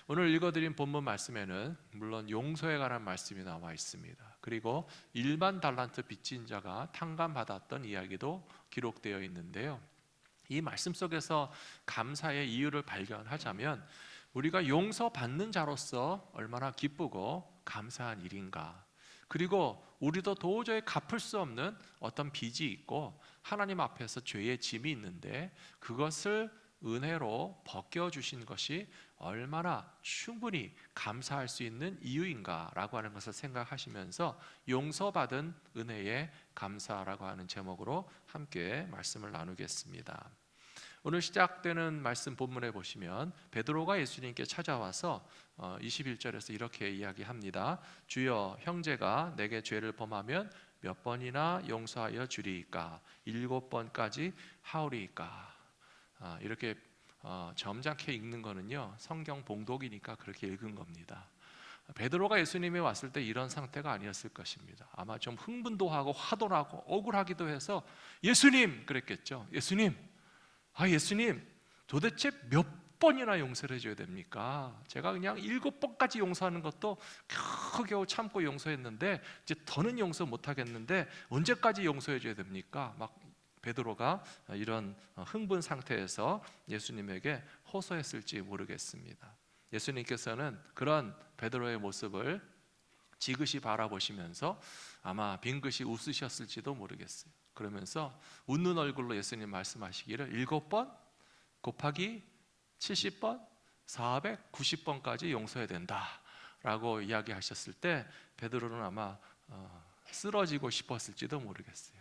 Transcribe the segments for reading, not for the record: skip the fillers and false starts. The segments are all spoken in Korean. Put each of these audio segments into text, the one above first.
오늘 읽어드린 본문 말씀에는 물론 용서에 관한 말씀이 나와 있습니다. 그리고 일반 달란트 빚진 자가 탕감받았던 이야기도 기록되어 있는데요. 이 말씀 속에서 감사의 이유를 발견하자면 우리가 용서받는 자로서 얼마나 기쁘고 감사한 일인가, 그리고 우리도 도저히 갚을 수 없는 어떤 빚이 있고 하나님 앞에서 죄의 짐이 있는데 그것을 은혜로 벗겨주신 것이 얼마나 충분히 감사할 수 있는 이유인가라고 하는 것을 생각하시면서 용서받은 은혜에 감사라고 하는 제목으로 함께 말씀을 나누겠습니다. 오늘 시작되는 말씀 본문에 보시면 베드로가 예수님께 찾아와서 21절에서 이렇게 이야기합니다. 주여, 형제가 내게 죄를 범하면 몇 번이나 용서하여 주리이까? 7번까지 하오리이까? 이렇게 점잖게 읽는 거는요, 성경 봉독이니까 그렇게 읽은 겁니다. 베드로가 예수님이 왔을 때 이런 상태가 아니었을 것입니다. 아마 좀 흥분도 하고 화도 나고 억울하기도 해서 예수님 그랬겠죠. 예수님, 도대체 몇 번이나 용서를 해줘야 됩니까? 제가 그냥 7번까지 용서하는 것도 겨우 참고 용서했는데 이제 더는 용서 못하겠는데 언제까지 용서해줘야 됩니까? 막 베드로가 이런 흥분 상태에서 예수님에게 호소했을지 모르겠습니다. 예수님께서는 그런 베드로의 모습을 지그시 바라보시면서 아마 빙긋이 웃으셨을지도 모르겠어요. 그러면서 웃는 얼굴로 예수님 말씀하시기를 7번 곱하기 70번 490번까지 용서해야 된다라고 이야기하셨을 때 베드로는 아마 쓰러지고 싶었을지도 모르겠어요.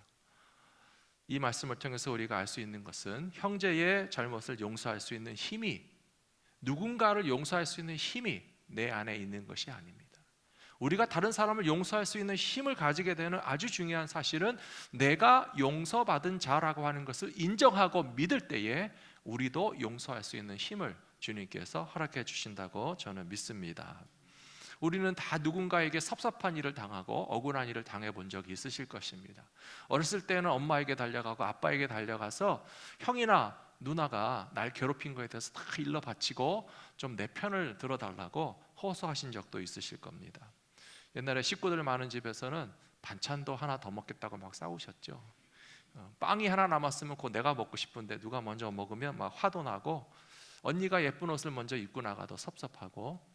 이 말씀을 통해서 우리가 알 수 있는 것은 형제의 잘못을 용서할 수 있는 힘이, 누군가를 용서할 수 있는 힘이 내 안에 있는 것이 아닙니다. 우리가 다른 사람을 용서할 수 있는 힘을 가지게 되는 아주 중요한 사실은 내가 용서받은 자라고 하는 것을 인정하고 믿을 때에 우리도 용서할 수 있는 힘을 주님께서 허락해 주신다고 저는 믿습니다. 우리는 다 누군가에게 섭섭한 일을 당하고 억울한 일을 당해 본 적이 있으실 것입니다. 어렸을 때는 엄마에게 달려가고 아빠에게 달려가서 형이나 누나가 날 괴롭힌 거에 대해서 다 일러 바치고 좀 내 편을 들어달라고 호소하신 적도 있으실 겁니다. 옛날에 식구들 많은 집에서는 반찬도 하나 더 먹겠다고 막 싸우셨죠. 빵이 하나 남았으면 그거 내가 먹고 싶은데 누가 먼저 먹으면 막 화도 나고, 언니가 예쁜 옷을 먼저 입고 나가도 섭섭하고,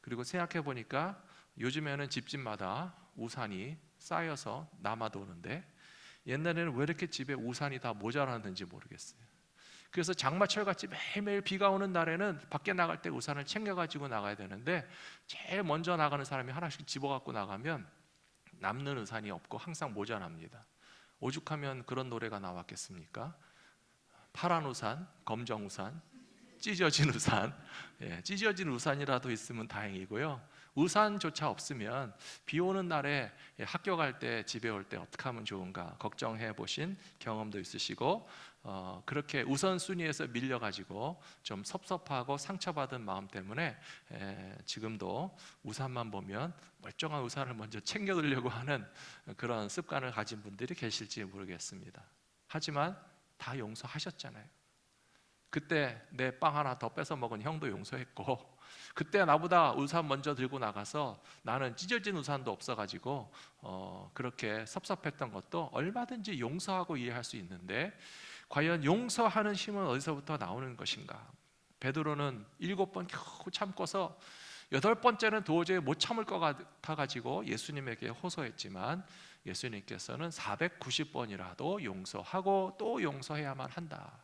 그리고 생각해 보니까 요즘에는 집집마다 우산이 쌓여서 남아도는데 옛날에는 왜 이렇게 집에 우산이 다 모자랐는지 모르겠어요. 그래서 장마철같이 매일매일 비가 오는 날에는 밖에 나갈 때 우산을 챙겨가지고 나가야 되는데 제일 먼저 나가는 사람이 하나씩 집어갖고 나가면 남는 우산이 없고 항상 모자랍니다. 오죽하면 그런 노래가 나왔겠습니까? 파란 우산, 검정 우산, 찢어진 우산. 찢어진 우산이라도 있으면 다행이고요. 우산조차 없으면 비 오는 날에 학교 갈 때, 집에 올 때 어떻게 하면 좋은가 걱정해 보신 경험도 있으시고, 그렇게 우선순위에서 밀려가지고 좀 섭섭하고 상처받은 마음 때문에 지금도 우산만 보면 멀쩡한 우산을 먼저 챙겨들려고 하는 그런 습관을 가진 분들이 계실지 모르겠습니다. 하지만 다 용서하셨잖아요. 그때 내 빵 하나 더 뺏어 먹은 형도 용서했고, 그때 나보다 우산 먼저 들고 나가서 나는 찢어진 우산도 없어가지고 그렇게 섭섭했던 것도 얼마든지 용서하고 이해할 수 있는데, 과연 용서하는 힘은 어디서부터 나오는 것인가? 베드로는 7번 겨우 참고서 8번째는 도저히 못 참을 것 같아가지고 예수님에게 호소했지만 예수님께서는 490번이라도 용서하고 또 용서해야만 한다.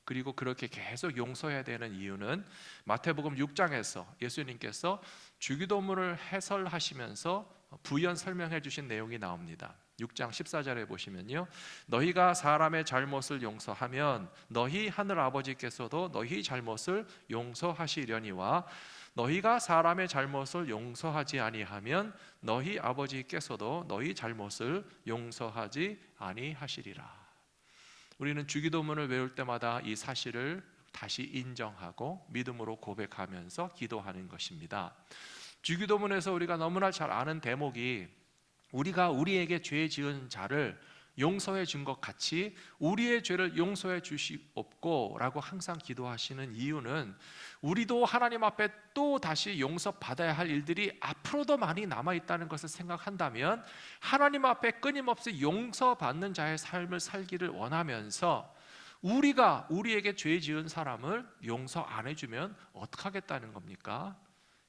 그리고 그렇게 계속 용서해야 되는 이유는 마태복음 6장에서 예수님께서 주기도문을 해설하시면서 부연 설명해 주신 내용이 나옵니다. 6장 14절에 보시면요, 너희가 사람의 잘못을 용서하면 너희 하늘 아버지께서도 너희 잘못을 용서하시려니와 너희가 사람의 잘못을 용서하지 아니하면 너희 아버지께서도 너희 잘못을 용서하지 아니하시리라. 우리는 주기도문을 외울 때마다 이 사실을 다시 인정하고 믿음으로 고백하면서 기도하는 것입니다. 주기도문에서 우리가 너무나 잘 아는 대목이 우리가 우리에게 죄 지은 자를 용서해 준 것 같이 우리의 죄를 용서해 주시옵고 라고 항상 기도하시는 이유는 우리도 하나님 앞에 또 다시 용서받아야 할 일들이 앞으로도 많이 남아있다는 것을 생각한다면 하나님 앞에 끊임없이 용서받는 자의 삶을 살기를 원하면서 우리가 우리에게 죄 지은 사람을 용서 안 해주면 어떡하겠다는 겁니까?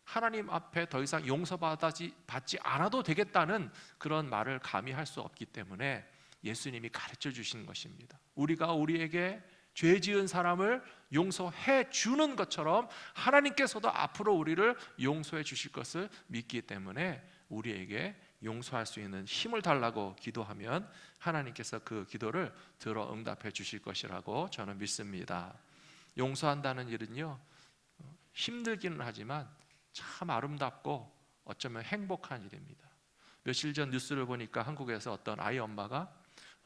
하나님 앞에 더 이상 용서받지 않아도 되겠다는 그런 말을 감히 할 수 없기 때문에 예수님이 가르쳐 주신 것입니다. 우리가 우리에게 죄 지은 사람을 용서해 주는 것처럼 하나님께서도 앞으로 우리를 용서해 주실 것을 믿기 때문에 우리에게 용서할 수 있는 힘을 달라고 기도하면 하나님께서 그 기도를 들어 응답해 주실 것이라고 저는 믿습니다. 용서한다는 일은요, 힘들기는 하지만 참 아름답고 어쩌면 행복한 일입니다. 며칠 전 뉴스를 보니까 한국에서 어떤 아이 엄마가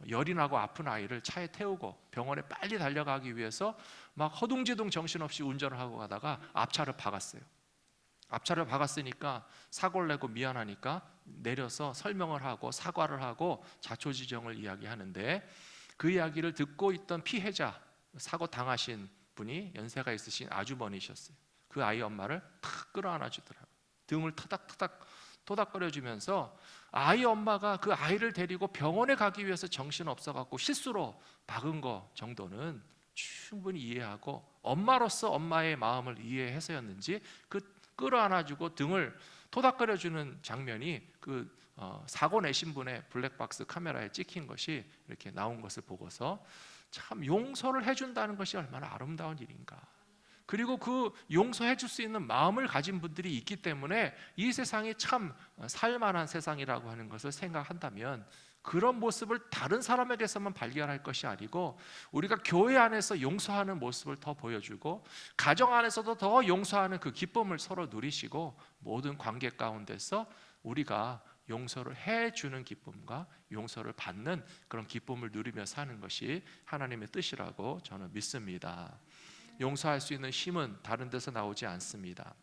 열이 나고 아픈 아이를 차에 태우고 병원에 빨리 달려가기 위해서 막 허둥지둥 정신없이 운전을 하고 가다가 앞차를 박았어요. 앞차를 박았으니까 사고를 내고 미안하니까 내려서 설명을 하고 사과를 하고 자초지종을 이야기하는데, 그 이야기를 듣고 있던 피해자, 사고 당하신 분이 연세가 있으신 아주머니셨어요. 그 아이 엄마를 탁 끌어안아 주더라고요. 등을 터닥터닥 토닥거려주면서 아이 엄마가 그 아이를 데리고 병원에 가기 위해서 정신없어갖고 실수로 박은 거 정도는 충분히 이해하고 엄마로서 엄마의 마음을 이해해서였는지 그 끌어안아주고 등을 토닥거려주는 장면이 그 사고 내신 분의 블랙박스 카메라에 찍힌 것이 이렇게 나온 것을 보고서 참 용서를 해준다는 것이 얼마나 아름다운 일인가. 그리고 그 용서해 줄 수 있는 마음을 가진 분들이 있기 때문에 이 세상이 참 살만한 세상이라고 하는 것을 생각한다면, 그런 모습을 다른 사람에게서만 발견할 것이 아니고 우리가 교회 안에서 용서하는 모습을 더 보여주고 가정 안에서도 더 용서하는 그 기쁨을 서로 누리시고 모든 관계 가운데서 우리가 용서를 해주는 기쁨과 용서를 받는 그런 기쁨을 누리며 사는 것이 하나님의 뜻이라고 저는 믿습니다. 용서할 수 있는 힘은 다른 데서 나오지 않습니다.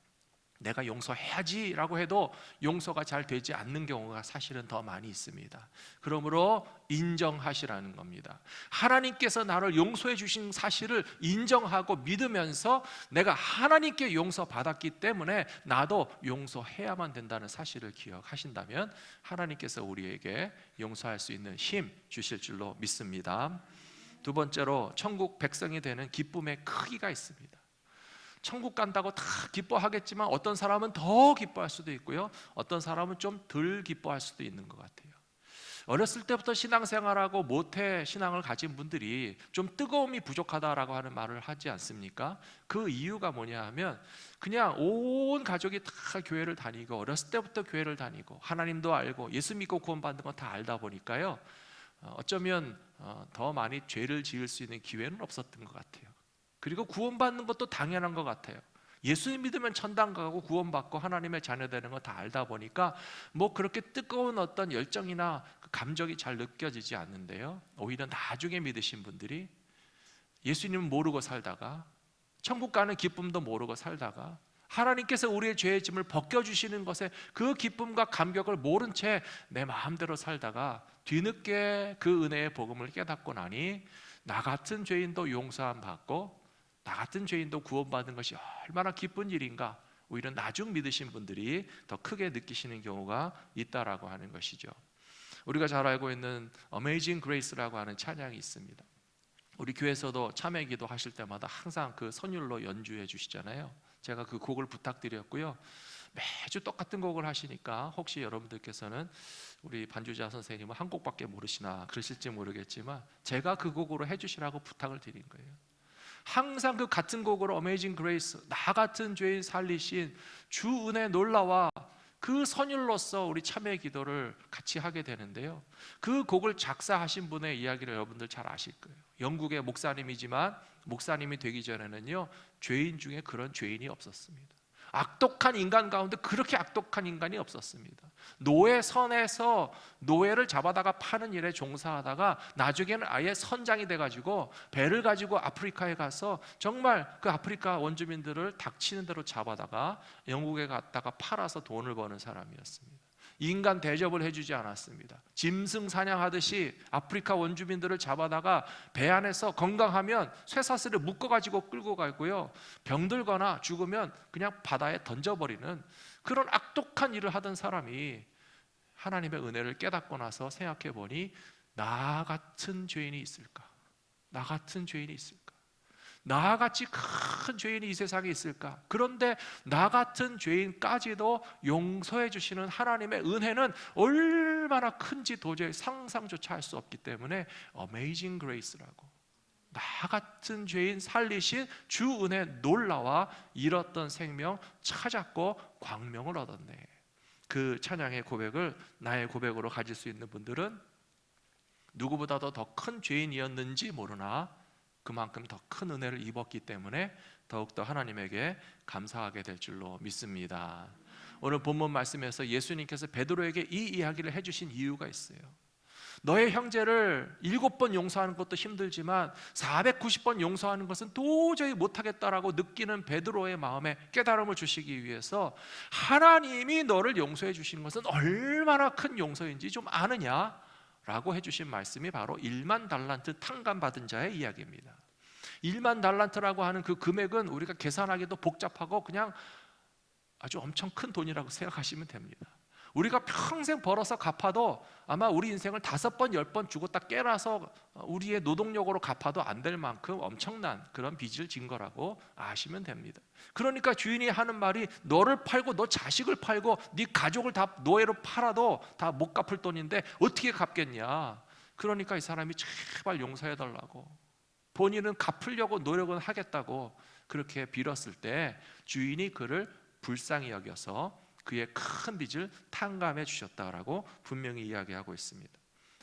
내가 용서해야지 라고 해도 용서가 잘 되지 않는 경우가 사실은 더 많이 있습니다. 그러므로 인정하시라는 겁니다. 하나님께서 나를 용서해 주신 사실을 인정하고 믿으면서 내가 하나님께 용서받았기 때문에 나도 용서해야만 된다는 사실을 기억하신다면 하나님께서 우리에게 용서할 수 있는 힘 주실 줄로 믿습니다. 두 번째로 천국 백성이 되는 기쁨의 크기가 있습니다. 천국 간다고 다 기뻐하겠지만 어떤 사람은 더 기뻐할 수도 있고요, 어떤 사람은 좀 덜 기뻐할 수도 있는 것 같아요. 어렸을 때부터 신앙생활하고 모태 신앙을 가진 분들이 좀 뜨거움이 부족하다라고 하는 말을 하지 않습니까? 그 이유가 뭐냐 하면 그냥 온 가족이 다 교회를 다니고 어렸을 때부터 교회를 다니고 하나님도 알고 예수 믿고 구원받는 건 다 알다 보니까요, 어쩌면 더 많이 죄를 지을 수 있는 기회는 없었던 것 같아요. 그리고 구원받는 것도 당연한 것 같아요. 예수님 믿으면 천당 가고 구원받고 하나님의 자녀 되는 거 다 알다 보니까 뭐 그렇게 뜨거운 어떤 열정이나 그 감정이 잘 느껴지지 않는데요, 오히려 나중에 믿으신 분들이 예수님은 모르고 살다가 천국 가는 기쁨도 모르고 살다가 하나님께서 우리의 죄의 짐을 벗겨주시는 것에 그 기쁨과 감격을 모른 채 내 마음대로 살다가 뒤늦게 그 은혜의 복음을 깨닫고 나니 나 같은 죄인도 용서함 받고 나 같은 죄인도 구원받은 것이 얼마나 기쁜 일인가, 오히려 나중 믿으신 분들이 더 크게 느끼시는 경우가 있다라고 하는 것이죠. 우리가 잘 알고 있는 Amazing Grace라고 하는 찬양이 있습니다. 우리 교회에서도 참회기도 하실 때마다 항상 그 선율로 연주해 주시잖아요. 제가 그 곡을 부탁드렸고요, 매주 똑같은 곡을 하시니까 혹시 여러분들께서는 우리 반주자 선생님은 한 곡밖에 모르시나 그러실지 모르겠지만 제가 그 곡으로 해주시라고 부탁을 드린 거예요. 항상 그 같은 곡으로 Amazing Grace, 나 같은 죄인 살리신 주 은혜 놀라와 그 선율로서 우리 참회 기도를 같이 하게 되는데요, 그 곡을 작사하신 분의 이야기를 여러분들 잘 아실 거예요. 영국의 목사님이지만 목사님이 되기 전에는요, 죄인 중에 그런 죄인이 없었습니다. 악독한 인간 가운데 그렇게 악독한 인간이 없었습니다. 노예선에서 노예를 잡아다가 파는 일에 종사하다가 나중에는 아예 선장이 돼가지고 배를 가지고 아프리카에 가서 정말 그 아프리카 원주민들을 닥치는 대로 잡아다가 영국에 갔다가 팔아서 돈을 버는 사람이었습니다. 인간 대접을 해주지 않았습니다. 짐승 사냥하듯이 아프리카 원주민들을 잡아다가 배 안에서 건강하면 쇠사슬에 묶어가지고 끌고 가고요, 병들거나 죽으면 그냥 바다에 던져버리는 그런 악독한 일을 하던 사람이 하나님의 은혜를 깨닫고 나서 생각해 보니 나 같은 죄인이 있을까? 나 같은 죄인이 있을까? 나같이 큰 죄인이 이 세상에 있을까? 그런데 나 같은 죄인까지도 용서해 주시는 하나님의 은혜는 얼마나 큰지 도저히 상상조차 할 수 없기 때문에 Amazing Grace라고, 나 같은 죄인 살리신 주 은혜 놀라와 잃었던 생명 찾았고 광명을 얻었네. 그 찬양의 고백을 나의 고백으로 가질 수 있는 분들은 누구보다도 더 큰 죄인이었는지 모르나 그만큼 더 큰 은혜를 입었기 때문에 더욱더 하나님에게 감사하게 될 줄로 믿습니다. 오늘 본문 말씀에서 예수님께서 베드로에게 이 이야기를 해주신 이유가 있어요. 너의 형제를 7번 용서하는 것도 힘들지만 490번 용서하는 것은 도저히 못하겠다라고 느끼는 베드로의 마음에 깨달음을 주시기 위해서 하나님이 너를 용서해 주신 것은 얼마나 큰 용서인지 좀 아느냐? 라고 해주신 말씀이 바로 1만 달란트 탕감받은 자의 이야기입니다. 1만 달란트라고 하는 그 금액은 우리가 계산하기도 복잡하고 그냥 아주 엄청 큰 돈이라고 생각하시면 됩니다. 우리가 평생 벌어서 갚아도 아마 우리 인생을 5번, 10번 죽었다 깨라서 우리의 노동력으로 갚아도 안 될 만큼 엄청난 그런 빚을 진 거라고 아시면 됩니다. 그러니까 주인이 하는 말이 너를 팔고 너 자식을 팔고 네 가족을 다 노예로 팔아도 다 못 갚을 돈인데 어떻게 갚겠냐. 그러니까 이 사람이 제발 용서해달라고, 본인은 갚으려고 노력은 하겠다고 그렇게 빌었을 때 주인이 그를 불쌍히 여겨서 그의 큰 빚을 탕감해 주셨다라고 분명히 이야기하고 있습니다.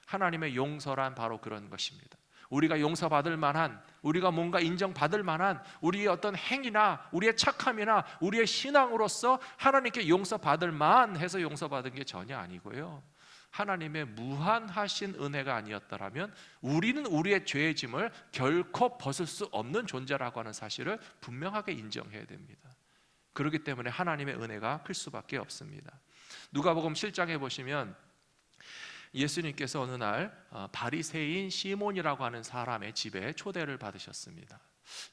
하나님의 용서란 바로 그런 것입니다. 우리가 용서받을 만한, 우리가 뭔가 인정받을 만한 우리의 어떤 행위나 우리의 착함이나 우리의 신앙으로서 하나님께 용서받을 만해서 용서받은 게 전혀 아니고요, 하나님의 무한하신 은혜가 아니었다라면 우리는 우리의 죄의 짐을 결코 벗을 수 없는 존재라고 하는 사실을 분명하게 인정해야 됩니다. 그렇기 때문에 하나님의 은혜가 클 수밖에 없습니다. 누가복음 7장에 보시면 예수님께서 어느 날 바리새인 시몬이라고 하는 사람의 집에 초대를 받으셨습니다.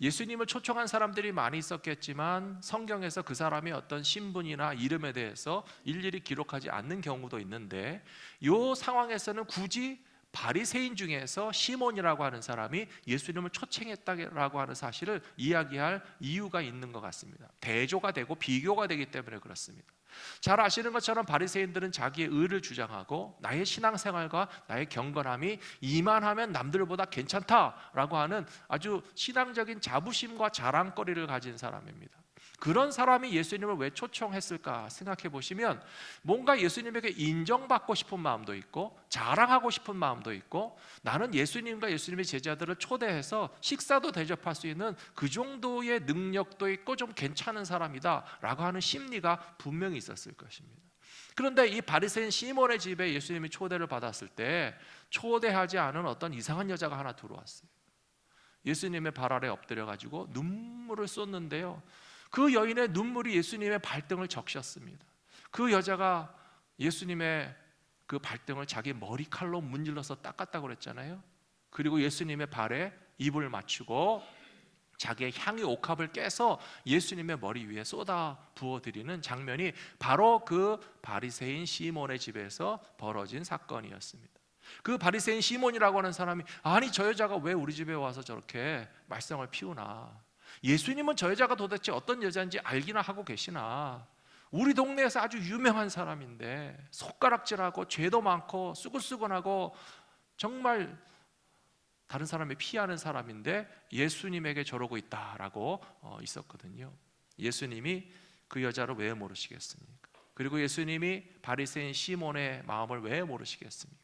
예수님을 초청한 사람들이 많이 있었겠지만 성경에서 그 사람의 어떤 신분이나 이름에 대해서 일일이 기록하지 않는 경우도 있는데, 이 상황에서는 굳이 바리새인 중에서 시몬이라고 하는 사람이 예수님을 초청했다고 하는 사실을 이야기할 이유가 있는 것 같습니다. 대조가 되고 비교가 되기 때문에 그렇습니다. 잘 아시는 것처럼 바리새인들은 자기의 의를 주장하고 나의 신앙생활과 나의 경건함이 이만하면 남들보다 괜찮다라고 하는 아주 신앙적인 자부심과 자랑거리를 가진 사람입니다. 그런 사람이 예수님을 왜 초청했을까 생각해 보시면 뭔가 예수님에게 인정받고 싶은 마음도 있고 자랑하고 싶은 마음도 있고 나는 예수님과 예수님의 제자들을 초대해서 식사도 대접할 수 있는 그 정도의 능력도 있고 좀 괜찮은 사람이다 라고 하는 심리가 분명히 있었을 것입니다. 그런데 이 바리새인 시몬의 집에 예수님이 초대를 받았을 때 초대하지 않은 어떤 이상한 여자가 하나 들어왔어요. 예수님의 발 아래 엎드려 가지고 눈물을 쏟는데요, 그 여인의 눈물이 예수님의 발등을 적셨습니다. 그 여자가 예수님의 그 발등을 자기 머리칼로 문질러서 닦았다고 그랬잖아요. 그리고 예수님의 발에 입을 맞추고 자기의 향유 옥합을 깨서 예수님의 머리 위에 쏟아 부어드리는 장면이 바로 그 바리새인 시몬의 집에서 벌어진 사건이었습니다. 그 바리새인 시몬이라고 하는 사람이 아니 저 여자가 왜 우리 집에 와서 저렇게 말썽을 피우나, 예수님은 저 여자가 도대체 어떤 여자인지 알기나 하고 계시나, 우리 동네에서 아주 유명한 사람인데 손가락질하고 죄도 많고 수근수근하고 정말 다른 사람이 피하는 사람인데 예수님에게 저러고 있다라고 있었거든요. 예수님이 그 여자를 왜 모르시겠습니까? 그리고 예수님이 바리새인 시몬의 마음을 왜 모르시겠습니까?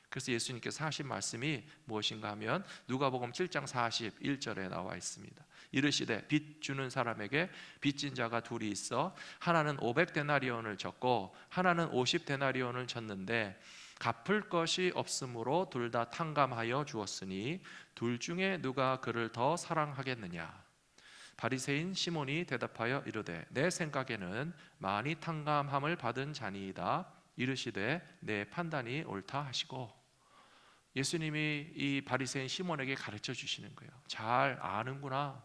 그래서 예수님께서 하신 말씀이 무엇인가 하면 누가복음 7장 41절에 나와 있습니다. 이르시되 빚 주는 사람에게 빚진 자가 둘이 있어 하나는 500데나리온을 졌고 하나는 50데나리온을 졌는데 갚을 것이 없으므로 둘 다 탕감하여 주었으니 둘 중에 누가 그를 더 사랑하겠느냐. 바리새인 시몬이 대답하여 이르되 내 생각에는 많이 탕감함을 받은 자니이다. 이르시되 내 판단이 옳다 하시고, 예수님이 이 바리새인 시몬에게 가르쳐 주시는 거예요. 잘 아는구나.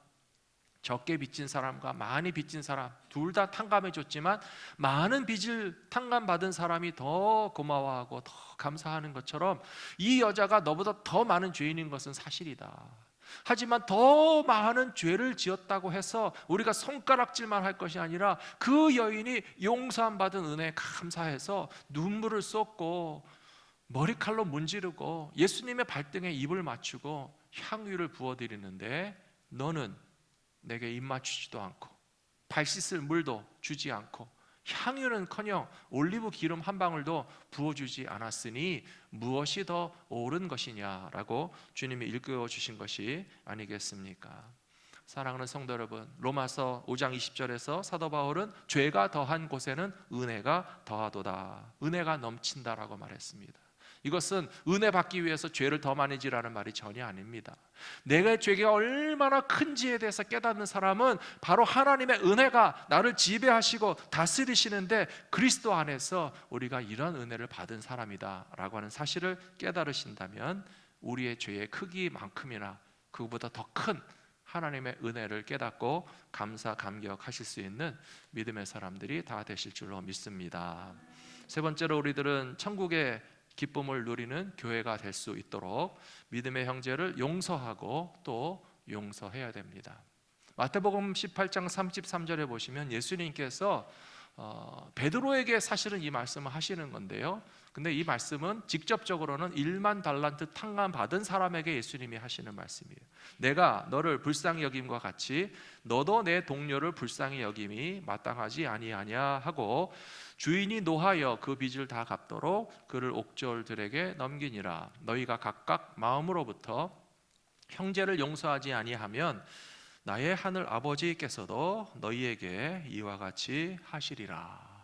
적게 빚진 사람과 많이 빚진 사람 둘 다 탕감해 줬지만 많은 빚을 탕감받은 사람이 더 고마워하고 더 감사하는 것처럼 이 여자가 너보다 더 많은 죄인인 것은 사실이다. 하지만 더 많은 죄를 지었다고 해서 우리가 손가락질만 할 것이 아니라 그 여인이 용서함 받은 은혜에 감사해서 눈물을 쏟고 머리칼로 문지르고 예수님의 발등에 입을 맞추고 향유를 부어드리는데, 너는 내게 입 맞추지도 않고 발 씻을 물도 주지 않고 향유는커녕 올리브 기름 한 방울도 부어주지 않았으니 무엇이 더 옳은 것이냐라고 주님이 일깨워 주신 것이 아니겠습니까? 사랑하는 성도 여러분, 로마서 5장 20절에서 사도 바울은 죄가 더한 곳에는 은혜가 더하도다, 은혜가 넘친다라고 말했습니다. 이것은 은혜 받기 위해서 죄를 더 많이 지라는 말이 전혀 아닙니다. 내가 죄가 얼마나 큰지에 대해서 깨닫는 사람은 바로 하나님의 은혜가 나를 지배하시고 다스리시는데 그리스도 안에서 우리가 이런 은혜를 받은 사람이다 라고 하는 사실을 깨달으신다면 우리의 죄의 크기만큼이나 그보다 더 큰 하나님의 은혜를 깨닫고 감사 감격하실 수 있는 믿음의 사람들이 다 되실 줄로 믿습니다. 세 번째로, 우리들은 천국의 기쁨을 누리는 교회가 될 수 있도록 믿음의 형제를 용서하고 또 용서해야 됩니다. 마태복음 18장 33절에 보시면 예수님께서 베드로에게 사실은 이 말씀을 하시는 건데요, 근데 이 말씀은 직접적으로는 1만 달란트 탕감 받은 사람에게 예수님이 하시는 말씀이에요. 내가 너를 불쌍히 여김과 같이 너도 내 동료를 불쌍히 여김이 마땅하지 아니하냐 하고 주인이 노하여 그 빚을 다 갚도록 그를 옥졸들에게 넘기니라. 너희가 각각 마음으로부터 형제를 용서하지 아니하면 나의 하늘 아버지께서도 너희에게 이와 같이 하시리라.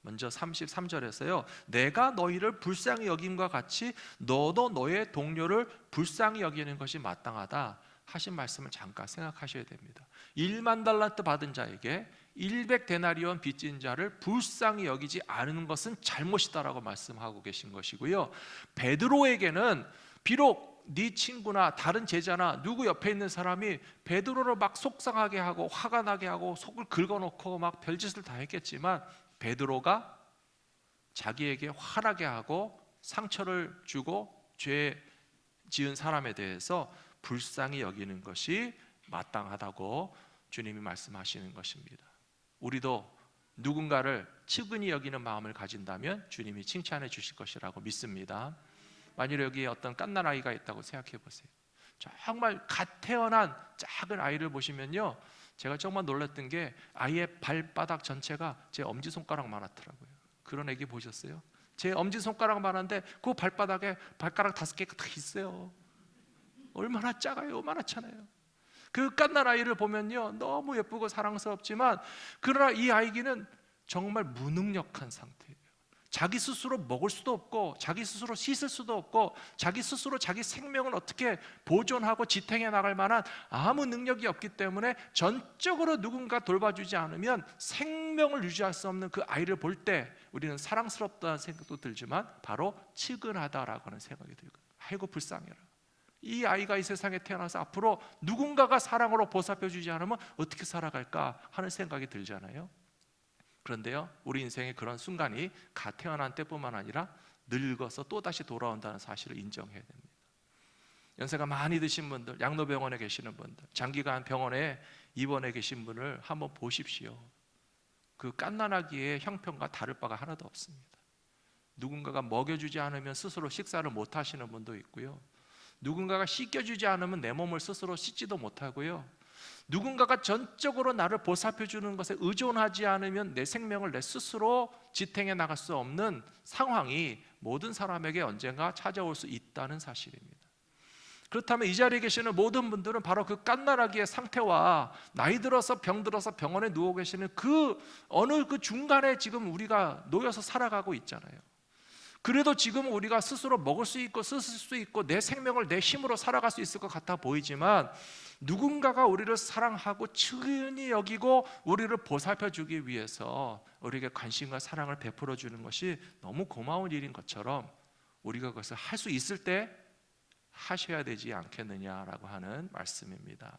먼저 33절에서요, 내가 너희를 불쌍히 여김과 같이 너도 너의 동료를 불쌍히 여기는 것이 마땅하다 하신 말씀을 잠깐 생각하셔야 됩니다. 1만 달란트 받은 자에게 100데나리온 빚진 자를 불쌍히 여기지 않은 것은 잘못이다라고 말씀하고 계신 것이고요, 베드로에게는 비록 네 친구나 다른 제자나 누구 옆에 있는 사람이 베드로를 막 속상하게 하고 화가 나게 하고 속을 긁어놓고 막 별짓을 다 했겠지만, 베드로가 자기에게 화나게 하고 상처를 주고 죄 지은 사람에 대해서 불쌍히 여기는 것이 마땅하다고 주님이 말씀하시는 것입니다. 우리도 누군가를 측은히 여기는 마음을 가진다면 주님이 칭찬해 주실 것이라고 믿습니다. 만일 여기에 어떤 갓난 아이가 있다고 생각해 보세요. 정말 갓 태어난 작은 아이를 보시면요, 제가 정말 놀랐던 게 아이의 발바닥 전체가 제 엄지손가락만 하더라고요. 그런 애기 보셨어요? 제 엄지손가락만 한데 그 발바닥에 발가락 5개가 다 있어요. 얼마나 작아요, 요만하잖아요. 그 갓난 아이를 보면요, 너무 예쁘고 사랑스럽지만 그러나 이 아이기는 정말 무능력한 상태예요. 자기 스스로 먹을 수도 없고 자기 스스로 씻을 수도 없고 자기 스스로 자기 생명을 어떻게 보존하고 지탱해 나갈 만한 아무 능력이 없기 때문에 전적으로 누군가 돌봐주지 않으면 생명을 유지할 수 없는 그 아이를 볼 때 우리는 사랑스럽다는 생각도 들지만 바로 측은하다라고 하는 생각이 들고, 아이고 불쌍해라. 이 아이가 이 세상에 태어나서 앞으로 누군가가 사랑으로 보살펴주지 않으면 어떻게 살아갈까 하는 생각이 들잖아요. 그런데요, 우리 인생에 그런 순간이 갓 태어난 때뿐만 아니라 늙어서 또다시 돌아온다는 사실을 인정해야 됩니다. 연세가 많이 드신 분들, 양로병원에 계시는 분들, 장기간 병원에 입원해 계신 분을 한번 보십시오. 그 갓난아기의 형편과 다를 바가 하나도 없습니다. 누군가가 먹여주지 않으면 스스로 식사를 못 하시는 분도 있고요, 누군가가 씻겨주지 않으면 내 몸을 스스로 씻지도 못하고요, 누군가가 전적으로 나를 보살펴주는 것에 의존하지 않으면 내 생명을 내 스스로 지탱해 나갈 수 없는 상황이 모든 사람에게 언젠가 찾아올 수 있다는 사실입니다. 그렇다면 이 자리에 계시는 모든 분들은 바로 그 갓난아기의 상태와 나이 들어서 병 들어서 병원에 누워 계시는 그 어느 그 중간에 지금 우리가 놓여서 살아가고 있잖아요. 그래도 지금 우리가 스스로 먹을 수 있고 쓸 수 있고 내 생명을 내 힘으로 살아갈 수 있을 것 같아 보이지만, 누군가가 우리를 사랑하고 측은히 여기고 우리를 보살펴 주기 위해서 우리에게 관심과 사랑을 베풀어 주는 것이 너무 고마운 일인 것처럼 우리가 그것을 할 수 있을 때 하셔야 되지 않겠느냐라고 하는 말씀입니다.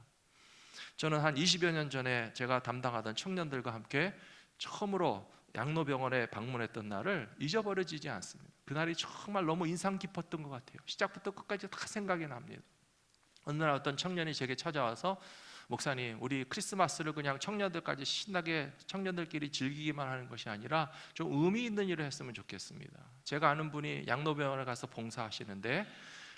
저는 한 20여 년 전에 제가 담당하던 청년들과 함께 처음으로 양로병원에 방문했던 날을 잊어버려지지 않습니다. 그날이 정말 너무 인상 깊었던 것 같아요. 시작부터 끝까지 다 생각이 납니다. 어느 날 어떤 청년이 제게 찾아와서, 목사님, 우리 크리스마스를 그냥 청년들까지 신나게 청년들끼리 즐기기만 하는 것이 아니라 좀 의미 있는 일을 했으면 좋겠습니다. 제가 아는 분이 양로병원에 가서 봉사하시는데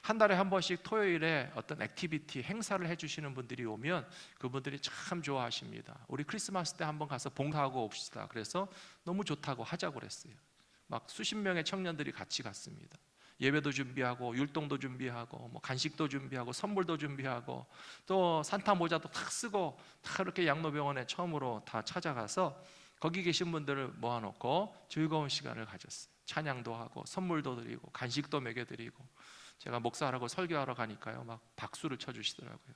한 달에 한 번씩 토요일에 어떤 액티비티 행사를 해주시는 분들이 오면 그분들이 참 좋아하십니다. 우리 크리스마스 때 한번 가서 봉사하고 옵시다. 그래서 너무 좋다고 하자고 그랬어요. 막 수십 명의 청년들이 같이 갔습니다. 예배도 준비하고 율동도 준비하고 뭐 간식도 준비하고 선물도 준비하고 또 산타 모자도 탁 쓰고 다 이렇게 양로병원에 처음으로 다 찾아가서 거기 계신 분들을 모아놓고 즐거운 시간을 가졌어요. 찬양도 하고 선물도 드리고 간식도 먹여드리고, 제가 목사라고 설교하러 가니까요 막 박수를 쳐주시더라고요.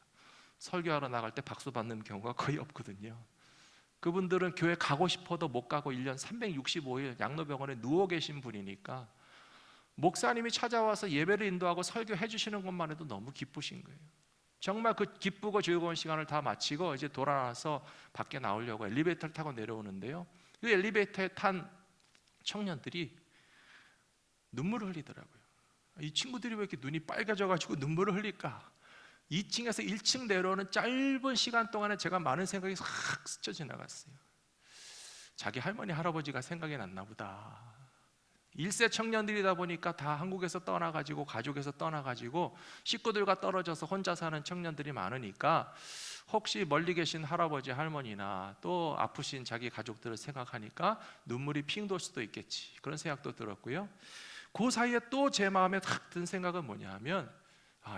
설교하러 나갈 때 박수 받는 경우가 거의 없거든요. 그분들은 교회 가고 싶어도 못 가고 1년 365일 양로병원에 누워 계신 분이니까 목사님이 찾아와서 예배를 인도하고 설교해 주시는 것만 해도 너무 기쁘신 거예요. 정말 그 기쁘고 즐거운 시간을 다 마치고 이제 돌아와서 밖에 나오려고 엘리베이터를 타고 내려오는데요, 그 엘리베이터에 탄 청년들이 눈물을 흘리더라고요. 이 친구들이 왜 이렇게 눈이 빨개져가지고 눈물을 흘릴까? 2층에서 1층 내려오는 짧은 시간 동안에 제가 많은 생각이 싹 스쳐 지나갔어요. 자기 할머니 할아버지가 생각이 났나 보다. 1세 청년들이다 보니까 다 한국에서 떠나가지고 가족에서 떠나가지고 식구들과 떨어져서 혼자 사는 청년들이 많으니까 혹시 멀리 계신 할아버지 할머니나 또 아프신 자기 가족들을 생각하니까 눈물이 핑 돌 수도 있겠지, 그런 생각도 들었고요. 그 사이에 또 제 마음에 탁 든 생각은 뭐냐 하면,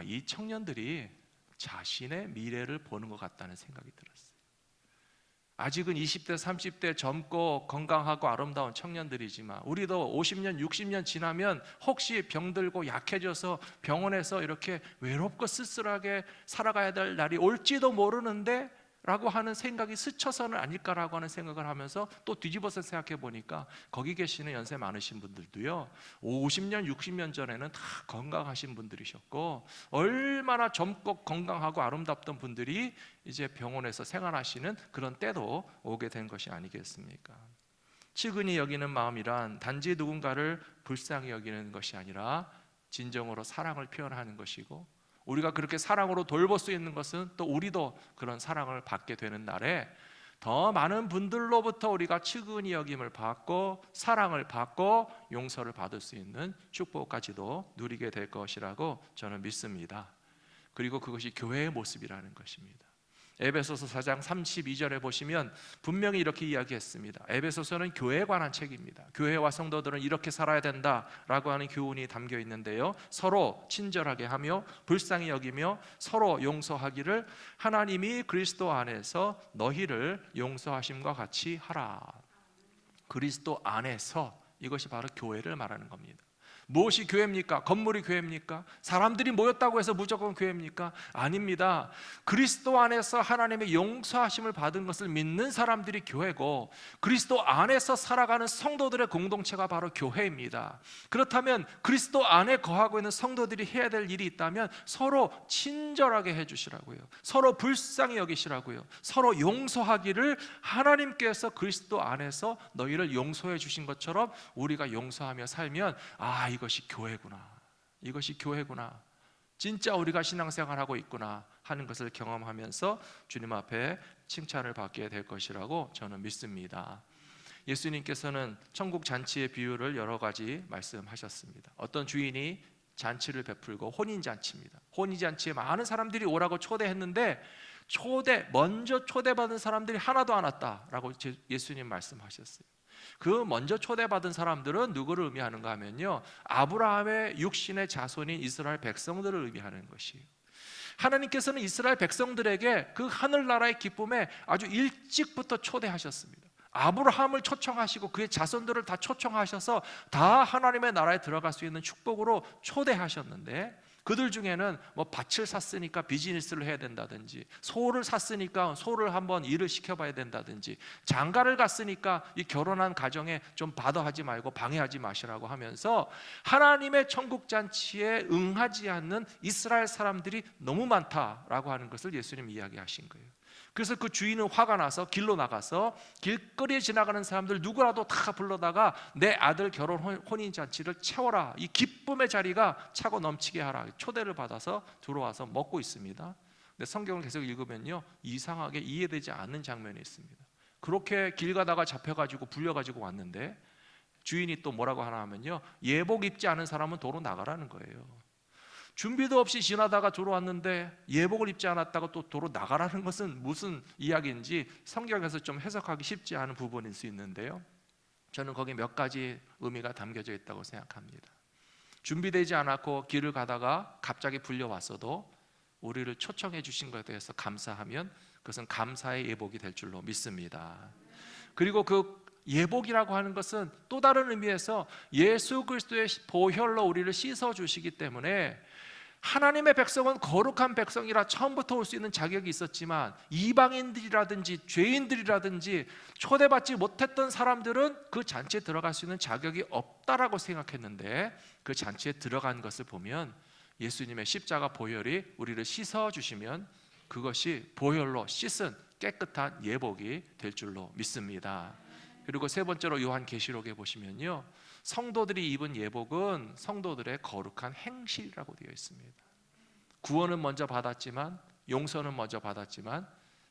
이 청년들이 자신의 미래를 보는 것 같다는 생각이 들었어요. 아직은 20대 30대 젊고 건강하고 아름다운 청년들이지만 우리도 50년 60년 지나면 혹시 병들고 약해져서 병원에서 이렇게 외롭고 쓸쓸하게 살아가야 될 날이 올지도 모르는데 라고 하는 생각이 스쳐서는 아닐까라고 하는 생각을 하면서 또 뒤집어서 생각해 보니까 거기 계시는 연세 많으신 분들도요 50년 60년 전에는 다 건강하신 분들이셨고 얼마나 젊고 건강하고 아름답던 분들이 이제 병원에서 생활하시는 그런 때도 오게 된 것이 아니겠습니까? 측은히 여기는 마음이란 단지 누군가를 불쌍히 여기는 것이 아니라 진정으로 사랑을 표현하는 것이고, 우리가 그렇게 사랑으로 돌볼 수 있는 것은 또 우리도 그런 사랑을 받게 되는 날에 더 많은 분들로부터 우리가 측은히 여김을 받고 사랑을 받고 용서를 받을 수 있는 축복까지도 누리게 될 것이라고 저는 믿습니다. 그리고 그것이 교회의 모습이라는 것입니다. 에베소서 4장 32절에 보시면 분명히 이렇게 이야기했습니다. 에베소서는 교회에 관한 책입니다. 교회와 성도들은 이렇게 살아야 된다라고 하는 교훈이 담겨 있는데요, 서로 친절하게 하며 불쌍히 여기며 서로 용서하기를 하나님이 그리스도 안에서 너희를 용서하심과 같이 하라. 그리스도 안에서, 이것이 바로 교회를 말하는 겁니다. 무엇이 교회입니까? 건물이 교회입니까? 사람들이 모였다고 해서 무조건 교회입니까? 아닙니다. 그리스도 안에서 하나님의 용서하심을 받은 것을 믿는 사람들이 교회고, 그리스도 안에서 살아가는 성도들의 공동체가 바로 교회입니다. 그렇다면 그리스도 안에 거하고 있는 성도들이 해야 될 일이 있다면 서로 친절하게 해주시라고요, 서로 불쌍히 여기시라고요, 서로 용서하기를 하나님께서 그리스도 안에서 너희를 용서해 주신 것처럼 우리가 용서하며 살면 이것이 교회구나, 이것이 교회구나, 진짜 우리가 신앙생활하고 있구나 하는 것을 경험하면서 주님 앞에 칭찬을 받게 될 것이라고 저는 믿습니다. 예수님께서는 천국 잔치의 비유를 여러 가지 말씀하셨습니다. 어떤 주인이 잔치를 베풀고, 혼인잔치입니다. 혼인잔치에 많은 사람들이 오라고 초대했는데 먼저 초대받은 사람들이 하나도 안 왔다라고 예수님 말씀하셨어요. 그 먼저 초대받은 사람들은 누구를 의미하는가 하면요, 아브라함의 육신의 자손인 이스라엘 백성들을 의미하는 것이에요. 하나님께서는 이스라엘 백성들에게 그 하늘나라의 기쁨에 아주 일찍부터 초대하셨습니다. 아브라함을 초청하시고 그의 자손들을 다 초청하셔서 다 하나님의 나라에 들어갈 수 있는 축복으로 초대하셨는데, 그들 중에는 뭐 밭을 샀으니까 비즈니스를 해야 된다든지, 소를 샀으니까 소를 한번 일을 시켜봐야 된다든지, 장가를 갔으니까 이 결혼한 가정에 좀 바더하지 말고 방해하지 마시라고 하면서 하나님의 천국 잔치에 응하지 않는 이스라엘 사람들이 너무 많다라고 하는 것을 예수님 이야기하신 거예요. 그래서 그 주인은 화가 나서 길로 나가서 길거리에 지나가는 사람들 누구라도 다 불러다가 내 아들 결혼 혼인잔치를 채워라, 이 기쁨의 자리가 차고 넘치게 하라, 초대를 받아서 들어와서 먹고 있습니다. 근데 성경을 계속 읽으면요, 이상하게 이해되지 않는 장면이 있습니다. 그렇게 길 가다가 잡혀가지고 불려가지고 왔는데 주인이 또 뭐라고 하나 하면요, 예복 입지 않은 사람은 도로 나가라는 거예요. 준비도 없이 지나다가 들어왔는데 예복을 입지 않았다고 또 도로 나가라는 것은 무슨 이야기인지 성경에서 좀 해석하기 쉽지 않은 부분일 수 있는데요, 저는 거기 몇 가지 의미가 담겨져 있다고 생각합니다. 준비되지 않았고 길을 가다가 갑자기 불려왔어도 우리를 초청해 주신 것에 대해서 감사하면 그것은 감사의 예복이 될 줄로 믿습니다. 그리고 그 예복이라고 하는 것은 또 다른 의미에서 예수 그리스도의 보혈로 우리를 씻어 주시기 때문에, 하나님의 백성은 거룩한 백성이라 처음부터 올 수 있는 자격이 있었지만 이방인들이라든지 죄인들이라든지 초대받지 못했던 사람들은 그 잔치에 들어갈 수 있는 자격이 없다라고 생각했는데, 그 잔치에 들어간 것을 보면 예수님의 십자가 보혈이 우리를 씻어 주시면 그것이 보혈로 씻은 깨끗한 예복이 될 줄로 믿습니다. 그리고 세 번째로 요한계시록에 보시면요, 성도들이 입은 예복은 성도들의 거룩한 행실이라고 되어 있습니다. 구원은 먼저 받았지만, 용서는 먼저 받았지만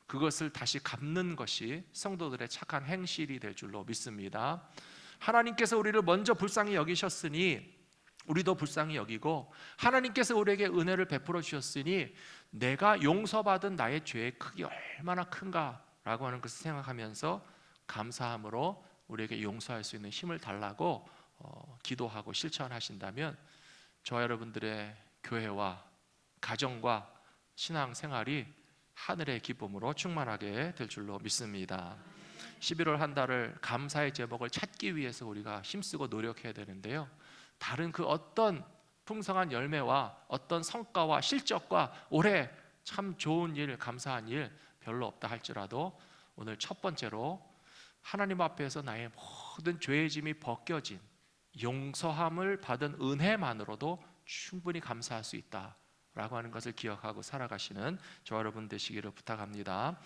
그것을 다시 갚는 것이 성도들의 착한 행실이 될 줄로 믿습니다. 하나님께서 우리를 먼저 불쌍히 여기셨으니 우리도 불쌍히 여기고, 하나님께서 우리에게 은혜를 베풀어 주셨으니 내가 용서받은 나의 죄의 크기 얼마나 큰가라고 하는 것을 생각하면서 감사함으로 우리에게 용서할 수 있는 힘을 달라고 기도하고 실천하신다면 저와 여러분들의 교회와 가정과 신앙생활이 하늘의 기쁨으로 충만하게 될 줄로 믿습니다. 11월 한 달을 감사의 제목을 찾기 위해서 우리가 힘쓰고 노력해야 되는데요, 다른 그 어떤 풍성한 열매와 어떤 성과와 실적과 올해 참 좋은 일, 감사한 일 별로 없다 할지라도 오늘 첫 번째로 하나님 앞에서 나의 모든 죄의 짐이 벗겨진 용서함을 받은 은혜만으로도 충분히 감사할 수 있다라고 하는 것을 기억하고 살아가시는 저와 여러분 되시기를 부탁합니다.